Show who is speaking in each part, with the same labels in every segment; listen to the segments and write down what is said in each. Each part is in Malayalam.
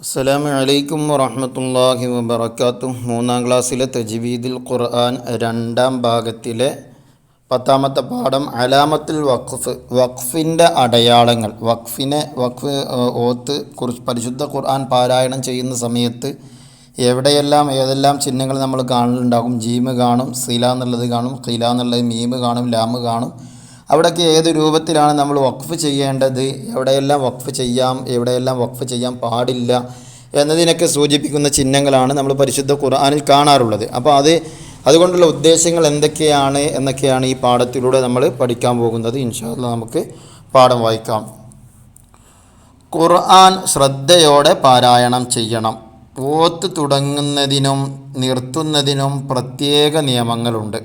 Speaker 1: അസ്സലാമു അലൈക്കും വറഹ്മത്തുള്ളാഹി വബറകാതുഹു. മൂന്നാം ക്ലാസ്സിലെ തജ്വീദുൽ ഖുർആൻ രണ്ടാം ഭാഗത്തിലെ 10ാമത്തെ പാഠം അലാമത്തുൽ വഖഫ്, വഖഫിൻ്റെ അടയാളങ്ങൾ. വഖഫ് ഓത്ത് പരിശുദ്ധ ഖുർആൻ പാരായണം ചെയ്യുന്ന സമയത്ത് ഏതെല്ലാം ചിഹ്നങ്ങൾ നമ്മൾ കാണലുണ്ടാകും. ജീമ് കാണും, സില എന്നുള്ളത് കാണും, ഖില എന്നുള്ളത് മീമ് കാണും, ലാമ് കാണും. അവിടെയൊക്കെ ഏത് രൂപത്തിലാണ് നമ്മൾ വഖഫ് ചെയ്യേണ്ടത്, എവിടെയെല്ലാം വഖഫ് ചെയ്യാം, എവിടെയെല്ലാം വഖഫ് ചെയ്യാൻ പാടില്ല എന്നതിനൊക്കെ സൂചിപ്പിക്കുന്ന ചിഹ്നങ്ങളാണ് നമ്മൾ പരിശുദ്ധ ഖുർആനിൽ കാണാറുള്ളത്. അപ്പോൾ അതുകൊണ്ടുള്ള ഉദ്ദേശങ്ങൾ എന്തൊക്കെയാണ് എന്നൊക്കെയാണ് ഈ പാഠത്തിലൂടെ നമ്മൾ പഠിക്കാൻ പോകുന്നത്. ഇൻഷാ അല്ലാഹ് നമുക്ക് പാഠം വായിക്കാം. ഖുർആൻ ശ്രദ്ധയോടെ പാരായണം ചെയ്യണം. ഓത്ത് തുടങ്ങുന്നതിനും നിർത്തുന്നതിനും പ്രത്യേക നിയമങ്ങളുണ്ട്.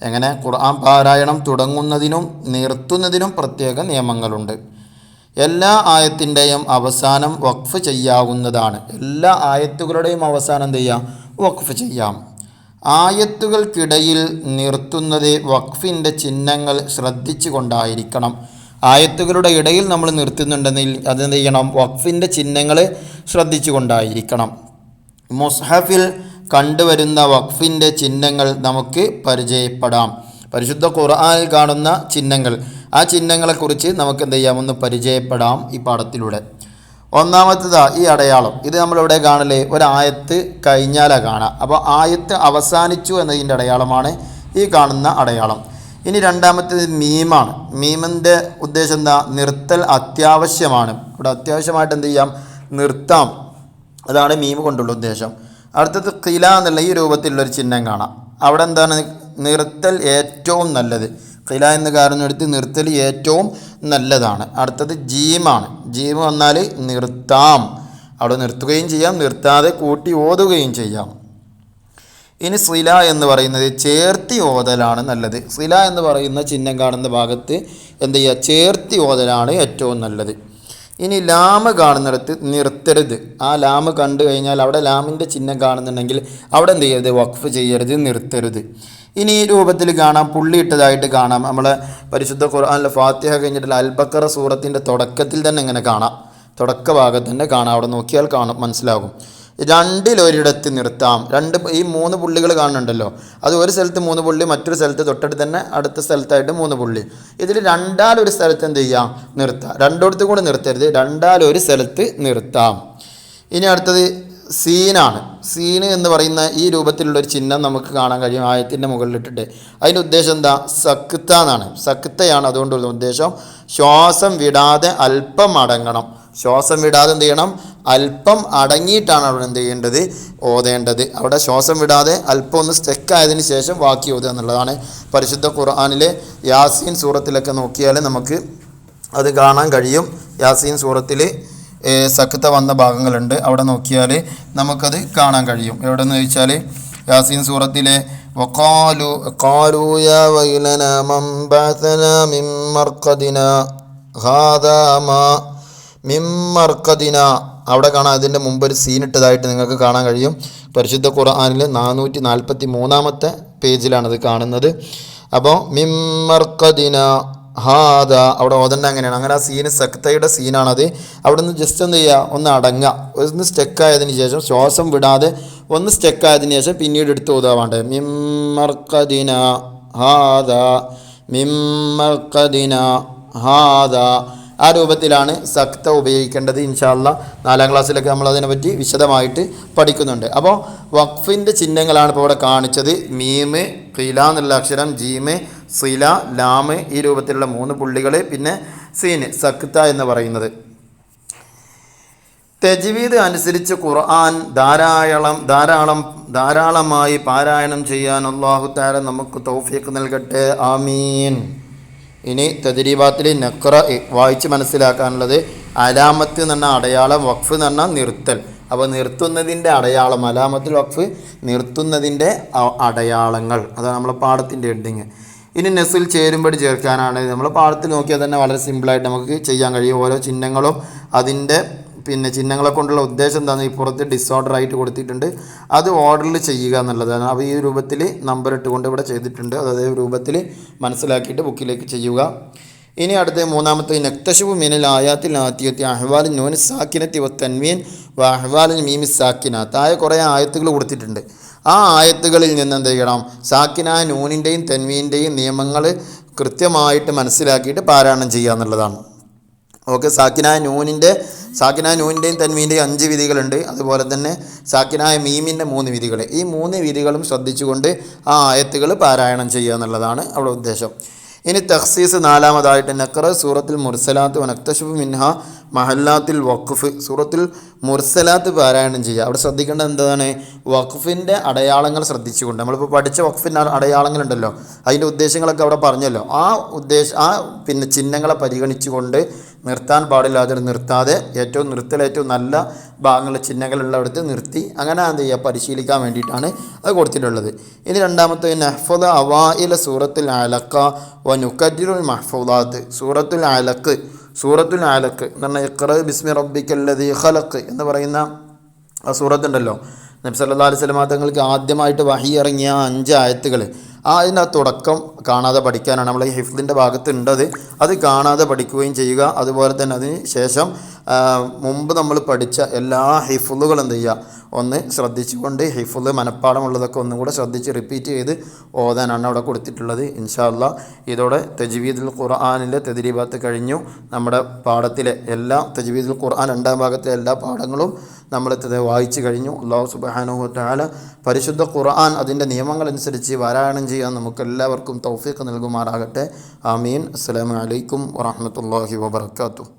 Speaker 1: എങ്ങനെ? ഖുർആൻ പാരായണം തുടങ്ങുന്നതിനും നിർത്തുന്നതിനും പ്രത്യേക നിയമങ്ങളുണ്ട്. എല്ലാ ആയത്തിൻ്റെയും അവസാനം വഖഫ് ചെയ്യാവുന്നതാണ്. എല്ലാ ആയത്തുകളുടെയും അവസാനം എന്ത് ചെയ്യാം? വഖഫ് ചെയ്യാം. ആയത്തുകൾക്കിടയിൽ നിർത്തുന്നത് വഖഫിൻ്റെ ചിഹ്നങ്ങൾ ശ്രദ്ധിച്ചു കൊണ്ടായിരിക്കണം. ആയത്തുകളുടെ ഇടയിൽ നമ്മൾ നിർത്തുന്നുണ്ടെങ്കിൽ അതെന്ത് ചെയ്യണം? വഖഫിൻ്റെ ചിഹ്നങ്ങൾ ശ്രദ്ധിച്ചു കൊണ്ടായിരിക്കണം. മുസ്ഹഫിൽ കണ്ടുവരുന്ന വഖഫിൻ്റെ ചിഹ്നങ്ങൾ നമുക്ക് പരിചയപ്പെടാം. പരിശുദ്ധ ഖുർആനിൽ കാണുന്ന ചിഹ്നങ്ങൾ, ആ ചിഹ്നങ്ങളെക്കുറിച്ച് നമുക്ക് എന്ത് ചെയ്യാം? ഒന്ന് പരിചയപ്പെടാം ഈ പാഠത്തിലൂടെ. ഒന്നാമത്തേതാ ഈ അടയാളം. ഇത് നമ്മളിവിടെ കാണല് ഒരായത്ത് കഴിഞ്ഞാലാണ് കാണാം. അപ്പോൾ ആയത്ത് അവസാനിച്ചു എന്നതിൻ്റെ അടയാളമാണ് ഈ കാണുന്ന അടയാളം. ഇനി രണ്ടാമത്തേത് മീമാണ്. മീമിൻ്റെ ഉദ്ദേശം എന്താ? നിർത്തൽ അത്യാവശ്യമാണ്. ഇവിടെ അത്യാവശ്യമായിട്ട് എന്ത് ചെയ്യാം? നിർത്താം. അതാണ് മീമ് കൊണ്ടുള്ള ഉദ്ദേശം. അടുത്തത് ഖില എന്നുള്ള ഈ രൂപത്തിലുള്ളൊരു ചിഹ്നം കാണാം. അവിടെ എന്താണ്? നിർത്തൽ ഏറ്റവും നല്ലത്. ഖില എന്ന് കാരണം എടുത്ത് നിർത്തൽ ഏറ്റവും നല്ലതാണ്. അടുത്തത് ജീമാണ്. ജീമ് വന്നാൽ നിർത്താം. അവിടെ നിർത്തുകയും ചെയ്യാം, നിർത്താതെ കൂട്ടി ഓതുകയും ചെയ്യാം. ഇനി സില എന്ന് പറയുന്നത് ചേർത്തി ഓതലാണ് നല്ലത്. സില എന്ന് പറയുന്ന ചിഹ്നം കാണുന്ന ഭാഗത്ത് എന്ത് ചെയ്യുക? ചേർത്തി ഓതലാണ് ഏറ്റവും നല്ലത്. ഇനി ലാമ് കാണുന്നിടത്ത് നിർത്തരുത്. ആ ലാമ് കണ്ടു കഴിഞ്ഞാൽ അവിടെ ലാമിൻ്റെ ചിഹ്നം കാണുന്നുണ്ടെങ്കിൽ അവിടെ എന്ത് ചെയ്യരുത്? വഖഫ് ചെയ്യരുത്, നിർത്തരുത്. ഇനി ഈ രൂപത്തിൽ കാണാം, പുള്ളിയിട്ടതായിട്ട് കാണാം. നമ്മളെ പരിശുദ്ധ ഖുർആനിലെ ഫാത്തിഹ കഴിഞ്ഞിട്ടുള്ള അൽ-ബഖറ സൂറത്തിൻ്റെ തുടക്കത്തിൽ തന്നെ ഇങ്ങനെ കാണാം. തുടക്ക ഭാഗത്ത് തന്നെ കാണാം. അവിടെ നോക്കിയാൽ കാണും, മനസ്സിലാകും. രണ്ടിലൊരിടത്ത് നിർത്താം. ഈ 3 പുള്ളികൾ കാണുന്നുണ്ടല്ലോ, അത് ഒരു സ്ഥലത്ത് 3 പുള്ളി, മറ്റൊരു സ്ഥലത്ത് തൊട്ടടുത്ത് തന്നെ അടുത്ത സ്ഥലത്തായിട്ട് 3 പുള്ളി. ഇതിൽ രണ്ടാലൊരു സ്ഥലത്ത് എന്ത് ചെയ്യാം? നിർത്താം. രണ്ടിടത്തും കൂടെ നിർത്തരുത്, രണ്ടാലൊരു സ്ഥലത്ത് നിർത്താം. ഇനി അടുത്തത് സീനാണ്. സീന് എന്ന് പറയുന്ന ഈ രൂപത്തിലുള്ളൊരു ചിഹ്നം നമുക്ക് കാണാൻ കഴിയും ആയത്തിൻ്റെ മുകളിലിട്ടിട്ട്. അതിൻ്റെ ഉദ്ദേശം എന്താ? സക്ത എന്നാണ്. സക്തയാണ് അതുകൊണ്ടുള്ള ഉദ്ദേശം. ശ്വാസം വിടാതെ അല്പം അടങ്ങണം. ശ്വാസം വിടാതെ എന്ത് ചെയ്യണം? അല്പം അടങ്ങിയിട്ടാണ് അവിടെ എന്ത് ചെയ്യേണ്ടത്? ഓതേണ്ടത്. അവിടെ ശ്വാസം വിടാതെ അല്പം ഒന്ന് സ്റ്റെക്കായതിന് ശേഷം ബാക്കി ഓതുക എന്നുള്ളതാണ്. പരിശുദ്ധ ഖുർആനിലെ യാസീൻ സൂറത്തിലൊക്കെ നോക്കിയാൽ നമുക്ക് അത് കാണാൻ കഴിയും. യാസീൻ സൂറത്തിൽ സക്ത വന്ന ഭാഗങ്ങളുണ്ട്. അവിടെ നോക്കിയാൽ നമുക്കത് കാണാൻ കഴിയും. എവിടെയെന്ന് ചോദിച്ചാൽ യാസീൻ സൂറത്തിലെ ഖാലൂ യാ വൈലനാ മൻ ബഅസനാ മിൻ മർഖദിനാ ഹാദാ മാ മിൻ മർഖദിനാ. അവിടെ കാണാം. അതിൻ്റെ മുമ്പ് ഒരു സീനിട്ടതായിട്ട് നിങ്ങൾക്ക് കാണാൻ കഴിയും. പരിശുദ്ധ ഖുർആനിൽ 443-ാമത്തെ പേജിലാണത് കാണുന്നത്. അപ്പോൾ മിൻ മർഖദിനാ ഹാദ അവിടെ ഓതണ്ട അങ്ങനെയാണ്. അങ്ങനെ ആ സീന് സക്തയുടെ സീനാണത്. അവിടെ നിന്ന് ജസ്റ്റ് എന്ത് ചെയ്യുക? ഒന്ന് അടങ്ങുക. ഒന്ന് സ്റ്റെക്കായതിന് ശേഷം ശ്വാസം വിടാതെ ഒന്ന് സ്റ്റെക്കായതിന് ശേഷം പിന്നീട് എടുത്ത് ഓതാ വേണ്ടത്. മിമ്മർക്കദിന ഹാദ, മിമ്മർക്കദിന ഹാദ. ആ രൂപത്തിലാണ് സക്ത ഉപയോഗിക്കേണ്ടത്. ഇൻഷാ അല്ലാഹ് 4ാം ക്ലാസ്സിലൊക്കെ നമ്മൾ അതിനെപ്പറ്റി വിശദമായിട്ട് പഠിക്കുന്നുണ്ട്. അപ്പോൾ വഖഫിൻ്റെ ചിഹ്നങ്ങളാണ് ഇപ്പോൾ ഇവിടെ കാണിച്ചത്. മീമ്, ഖില എന്നുള്ള അക്ഷരം, ജീമ്, സില, ലാമ്, ഈ രൂപത്തിലുള്ള 3 പുള്ളികൾ, പിന്നെ സീന്, സക്ത എന്ന് പറയുന്നത്. തജ്വീദ് അനുസരിച്ച് ഖുർആൻ ധാരാളമായി പാരായണം ചെയ്യാൻ അല്ലാഹു തആല നമുക്ക് തൗഫീഖ് നൽകട്ടെ. ആമീൻ. ഇനി തദ്രീബാത്തിൽ നഖ്റ വായിച്ച് മനസ്സിലാക്കാനുള്ളത് അലാമത്ത് എന്ന് പറഞ്ഞാൽ അടയാളം, വഖഫ് എന്ന് പറഞ്ഞാൽ നിർത്തൽ. അപ്പോൾ നിർത്തുന്നതിൻ്റെ അടയാളം, അലാമത്തുൽ വഖഫ് നിർത്തുന്നതിൻ്റെ അടയാളങ്ങൾ. അതാണ് നമ്മളെ പാഠത്തിൻ്റെ ഹെഡിങ്. ഇനി നെസിൽ ചേരുമ്പടി ചേർക്കാനാണ്. നമ്മൾ പാഠത്തിൽ നോക്കിയാൽ തന്നെ വളരെ സിമ്പിളായിട്ട് നമുക്ക് ചെയ്യാൻ കഴിയും. ഓരോ ചിഹ്നങ്ങളും അതിൻ്റെ ചിഹ്നങ്ങളെ കൊണ്ടുള്ള ഉദ്ദേശം എന്താണെന്ന് ഈ പുറത്ത് ഡിസോർഡർ ആയിട്ട് കൊടുത്തിട്ടുണ്ട്. അത് ഓർഡറിൽ ചെയ്യുക എന്നുള്ളതാണ്. അപ്പോൾ ഈ രൂപത്തിൽ നമ്പർ ഇട്ടുകൊണ്ട് ഇവിടെ ചെയ്തിട്ടുണ്ട്. അതേ രൂപത്തിൽ മനസ്സിലാക്കിയിട്ട് ബുക്കിലേക്ക് ചെയ്യുക. ഇനി അടുത്ത മൂന്നാമത്തെ നക്തശബു മിനൽ ആയാത്തിൽ ആത്തിയത്തി അഹ്വാൽ നൂൻ സാക്കിനത്തി വ തൻവീൻ വ അഹ്വാൽ മീമി സാക്കിന. താഴെ കുറേ ആയത്തുകൾ കൊടുത്തിട്ടുണ്ട്. ആ ആയത്തുകളിൽ നിന്ന് എന്ത് ചെയ്യണം? സാക്കിനായ നൂനിൻ്റെയും തൻവീൻ്റെയും നിയമങ്ങൾ കൃത്യമായിട്ട് മനസ്സിലാക്കിയിട്ട് പാരായണം ചെയ്യുക എന്നുള്ളതാണ്. ഓക്കെ, സാക്കിനായ നൂനിൻ്റെയും തൻവീൻ്റെയും 5 വിധികളുണ്ട്. അതുപോലെ തന്നെ സാക്കിനായ മീമിൻ്റെ 3 വിധികൾ. ഈ 3 വിധികളും ശ്രദ്ധിച്ചുകൊണ്ട് ആ ആയത്തുകൾ പാരായണം ചെയ്യുക എന്നുള്ളതാണ് അവിടെ ഉദ്ദേശം. ഇനി തഖ്സീസ് നാലാമതായിട്ട് നഖറ സൂറത്തുൽ മുർസലാത്ത് വനക്തശഫു മിൻഹ മഹല്ലാത്തിൽ വഖഫ്. സൂറത്തുൽ മുർസലാത്ത് പാരായണം ചെയ്യുക. അവിടെ ശ്രദ്ധിക്കേണ്ടത് എന്താണ്? വഖഫിൻ്റെ അടയാളങ്ങൾ ശ്രദ്ധിച്ചുകൊണ്ട്. നമ്മളിപ്പോൾ പഠിച്ച വഖഫിൻ്റെ അടയാളങ്ങളുണ്ടല്ലോ, അതിൻ്റെ ഉദ്ദേശങ്ങളൊക്കെ അവിടെ പറഞ്ഞല്ലോ. ആ ചിഹ്നങ്ങളെ പരിഗണിച്ചുകൊണ്ട് നിർത്താൻ പാടില്ലാതെ നിർത്താതെ ഏറ്റവും നല്ല ഭാഗങ്ങൾ ചിഹ്നങ്ങളുള്ളവിടത്ത് നിർത്തി അങ്ങനെ എന്ത് ചെയ്യുക? പരിശീലിക്കാൻ വേണ്ടിയിട്ടാണ് അത് കൊടുത്തിട്ടുള്ളത്. ഇനി രണ്ടാമത്തെ നഹ്ഫദ അവായില സൂറത്തുൽ അലക്ക വ നുക്കദ്ദിറുൽ മഹ്ഫൂദാത്ത്. സൂറത്തുൽ അലക്ക് എന്ന് പറഞ്ഞാൽ ഇഖ്റ ബിസ്മി റബ്ബിക്കല്ലദീ ഖലഖ് എന്ന് പറയുന്ന ആ സൂറത്തുണ്ടല്ലോ, നബി സല്ലല്ലാഹു അലൈഹി വസല്ലം തങ്ങൾക്ക് ആദ്യമായിട്ട് വഹി ഇറങ്ങിയ 5 ആയത്തുകൾ. അതിൻ്റെ തുടക്കം കാണാതെ പഠിക്കാനാണ് നമ്മൾ ഈ ഹിഫ്ദിൻ്റെ ഭാഗത്തുണ്ടത്. അത് കാണാതെ പഠിക്കുകയും ചെയ്യുക. അതുപോലെ തന്നെ അതിന് ശേഷം മുമ്പ് നമ്മൾ പഠിച്ച എല്ലാ ഹിഫ്ളുകളും എന്ത് ചെയ്യുക? ഒന്ന് ശ്രദ്ധിച്ചുകൊണ്ട് ഹിഫ്ള് മനഃപ്പാടമുള്ളതൊക്കെ ഒന്നും കൂടെ ശ്രദ്ധിച്ച് റിപ്പീറ്റ് ചെയ്ത് ഓതാനാണ് അവിടെ കൊടുത്തിട്ടുള്ളത്. ഇൻഷാ അല്ലാഹ് ഇതോടെ തജ്വീദുൽ ഖുർആനിലെ തദ്രീബാത്ത് കഴിഞ്ഞു. നമ്മുടെ പാഠത്തിലെ എല്ലാ തജ്വീദുൽ ഖുർആൻ 2ാം ഭാഗത്തിലെ എല്ലാ പാഠങ്ങളും നമ്മൾ വായിച്ചു കഴിഞ്ഞു. അല്ലാഹു സുബ്ഹാനഹു വ തആല പരിശുദ്ധ ഖുർആൻ അതിൻ്റെ നിയമങ്ങളനുസരിച്ച് പാരായണം ചെയ്യാൻ നമുക്കെല്ലാവർക്കും തൗഫീഖ് നൽകുമാറാകട്ടെ. ആമീൻ. അസ്സലാമു അലൈക്കും വറഹ്മത്തുള്ളാഹി വബറകാതുഹു.